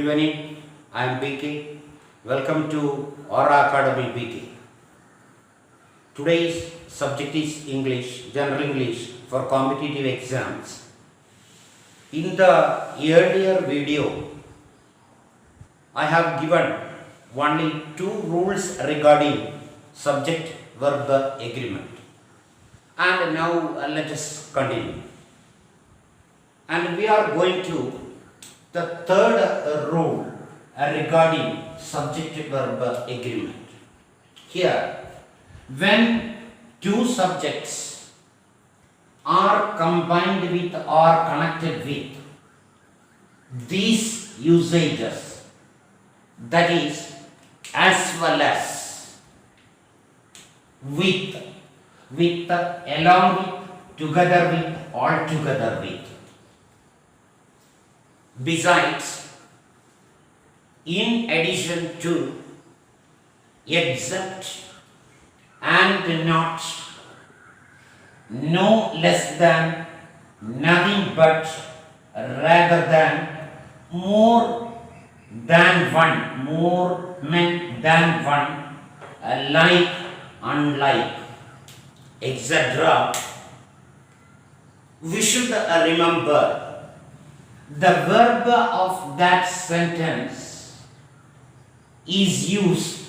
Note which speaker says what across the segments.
Speaker 1: evening. I am BK. Welcome to Aura Academy BK. Today's subject is English, General English for competitive exams. In the earlier video, I have given only two rules regarding subject-verb agreement. And now let us continue. And we are going to the third rule regarding subject-verb agreement. Here, when two subjects are combined with or connected with these usages, that is, as well as, with, along with, together with, altogether with, besides, in addition to, except, and not, no less than, nothing but, rather than, more than one, like, unlike, etc. We should remember the verb of that sentence is used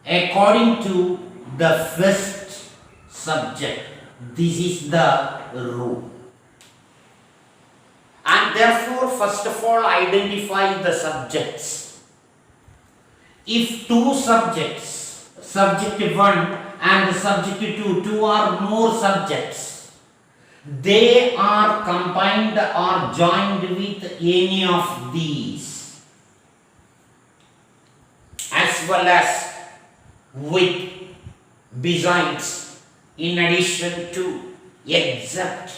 Speaker 1: according to the first subject. This is the rule. And therefore, first of all, identify the subjects. If two subjects, subject 1 and subject 2, two or more subjects, they are combined or joined with any of these, as well as, with, besides, in addition to, except,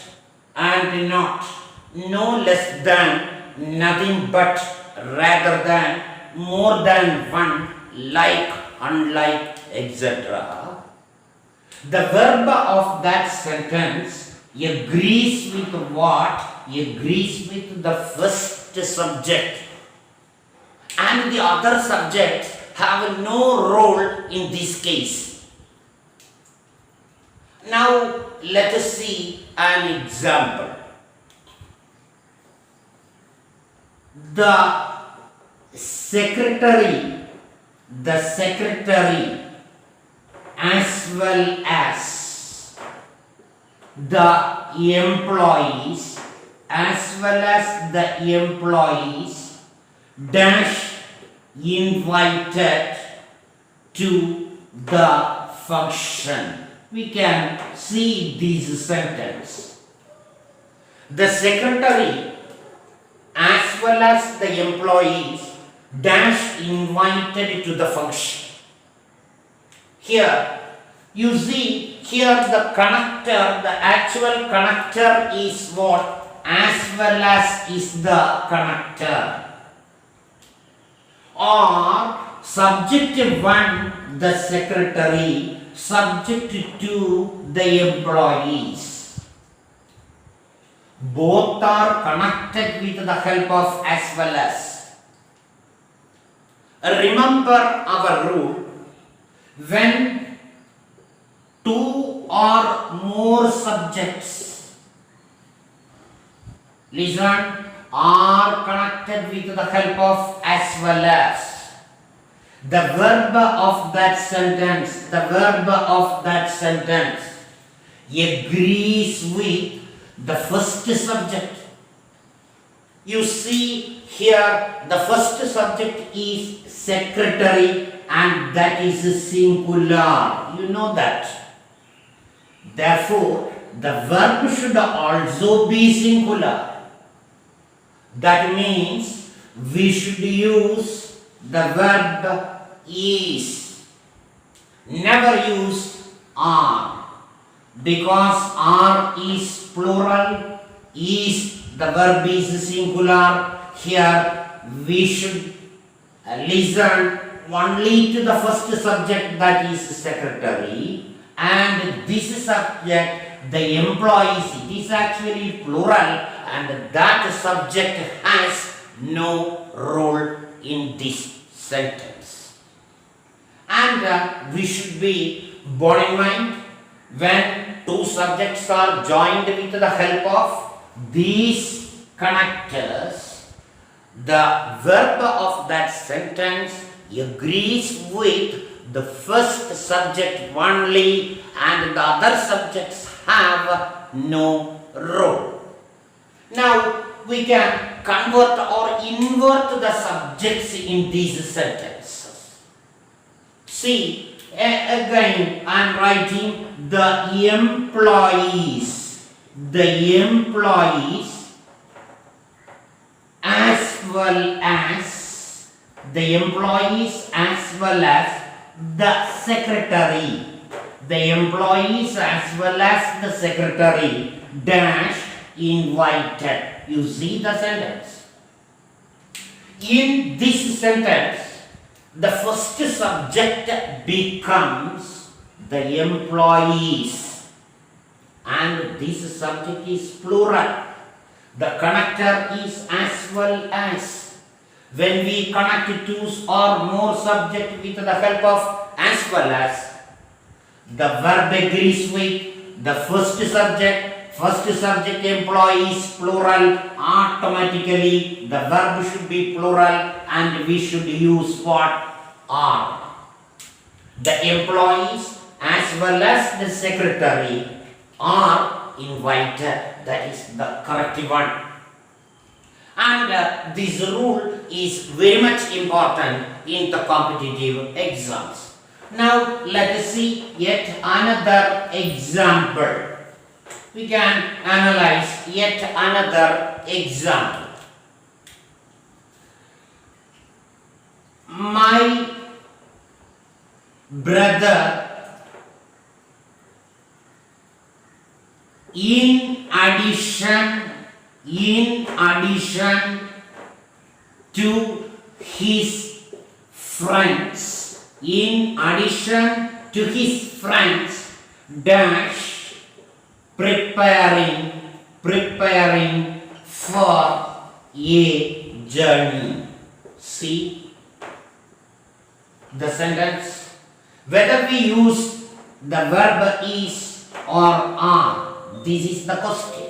Speaker 1: and not, no less than, nothing but, rather than, more than one, like, unlike, etc. The verb of that sentence agrees with what? Agrees with the first subject, and the other subjects have no role in this case. Now let us see an example. The secretary as well as the employees dash invited to the function. We can see this sentence. The secretary as well as the employees dash invited to the function. Here you see, here the connector, the actual connector is what? As well as is the connector. Or subject 1, the secretary, subject 2, the employees. Both are connected with the help of as well as. Remember our rule, when two or more subjects, listen, are connected with the help of as well as, the verb of that sentence agrees with the first subject. You see here the first subject is secretary, and that is singular. You know that. Therefore, the verb should also be singular. That means we should use the verb is. Never use are, because are is plural, is the verb is singular. Here we should listen only to the first subject, that is secretary, and this subject, the employees, it is actually plural, and that subject has no role in this sentence. And we should be borne in mind when two subjects are joined with the help of these connectors, the verb of that sentence agrees with the first subject only and the other subjects have no role. Now we can convert or invert the subjects in these sentences. See, again I am writing the employees as well as the employees as well as the secretary. The employees as well as the secretary dash invited. You see the sentence. In this sentence, the first subject becomes the employees and this subject is plural. The connector is as well as. When we connect two or more subjects with the help of as well as, the verb agrees with the first subject employees plural, automatically the verb should be plural and we should use what? Are. The employees as well as the secretary are invited. That is the correct one. And this rule is very much important in the competitive exams. Now let us see yet another example. We can analyze yet another example. My brother, in addition to his friends, dash preparing for a journey. See the sentence. Whether we use the verb is or are, this is the question.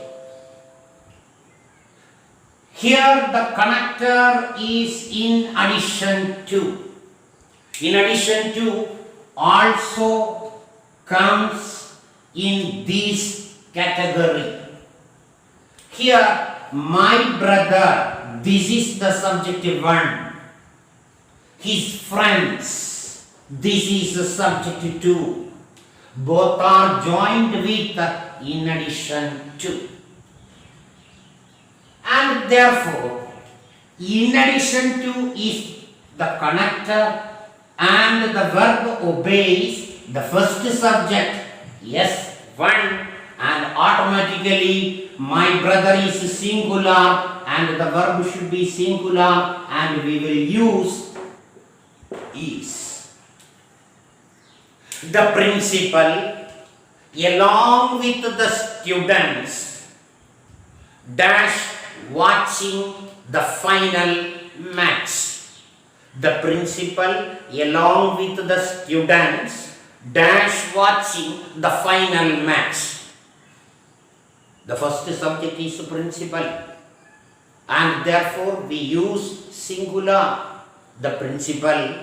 Speaker 1: Here the connector is in addition to. In addition to also comes in this category. Here my brother, this is the subjective one. His friends, this is the subject to. Both are joined with in addition to. And therefore, in addition to is the connector and the verb obeys the first subject, yes, one, and automatically my brother is singular and the verb should be singular and we will use is. The principal along with the students dash watching the final match. The principal along with the students dash watching the final match. The first subject is principal and therefore we use singular. The principal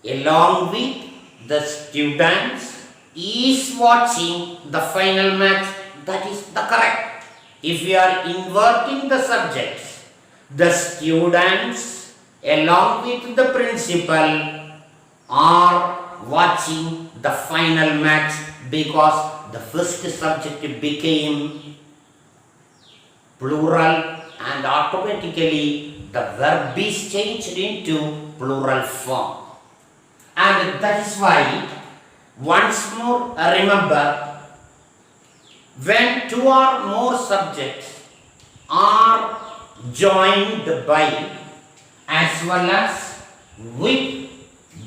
Speaker 1: along with the students is watching the final match. That is the correct. If we are inverting the subjects, the students along with the principal are watching the final match because the first subject became plural and automatically the verb is changed into plural form. And that is why once more remember, when two or more subjects are joined by as well as with,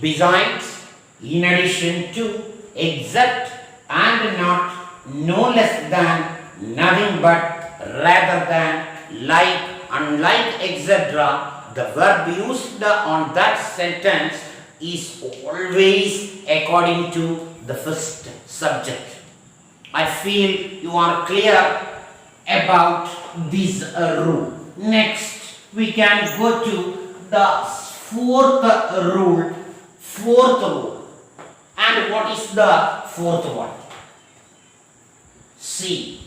Speaker 1: besides, in addition to, except and not, no less than, nothing but, rather than, like, unlike, etc., the verb used on that sentence is always according to the first subject. I feel you are clear about this rule. Next, we can go to the fourth rule. And what is the fourth one? See,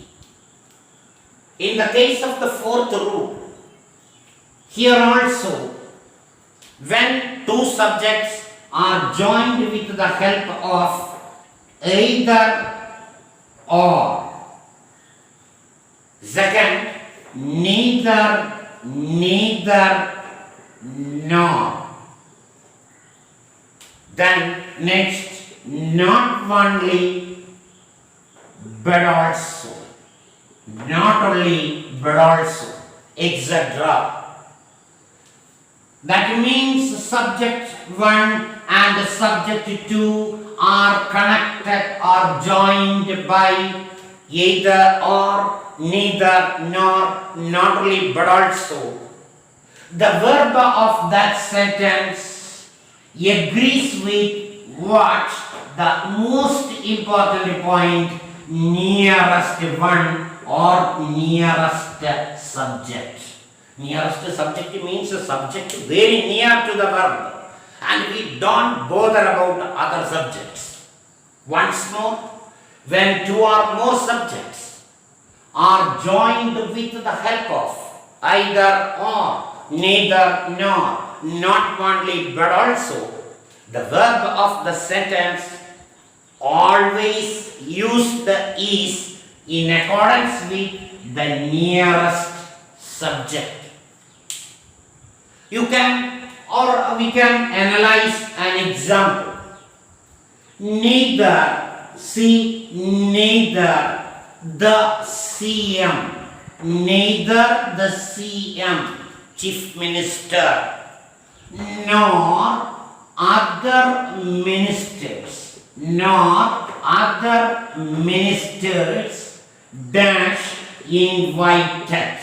Speaker 1: in the case of the fourth rule, here also, when two subjects are joined with the help of either or, second, neither, nor, then next, not only but also, not only but also, etc. That means subject 1 and subject 2 are connected or joined by either or, neither nor, not only but also. The verb of that sentence agrees with what the most important point, nearest one or nearest subject. Nearest subject means a subject very near to the verb, and we don't bother about other subjects. Once more, when two or more subjects are joined with the help of either or, neither nor, not only but also, the verb of the sentence always used is in accordance with the nearest subject. You can, or we can analyze an example. Neither, see, neither the CM, neither the CM, Chief Minister, nor other ministers, dash invited.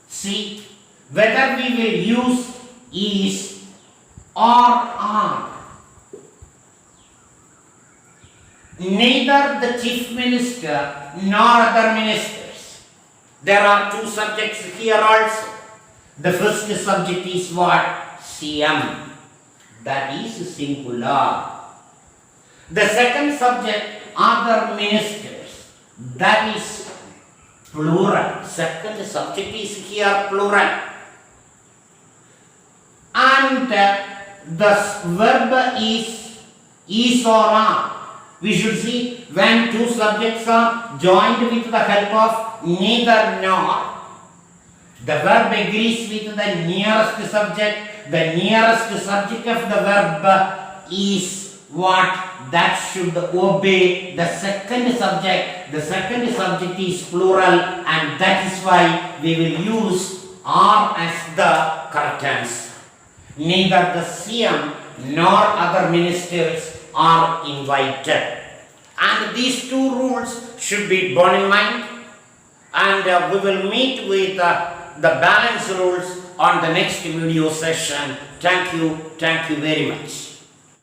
Speaker 1: See, whether we will use is or are. Neither the chief minister nor other ministers. There are two subjects here also. The first subject is what? CM. That is singular. The second subject, other ministers. That is plural. Second subject is here plural. And the verb is or are. We should see when two subjects are joined with the help of neither nor, the verb agrees with the nearest subject. The nearest subject of the verb is what? That should obey the second subject. The second subject is plural, and that is why we will use are as the correct answer. Neither the CM nor other ministers are invited. And these two rules should be borne in mind, and we will meet with the balance rules on the next video session. Thank you very much.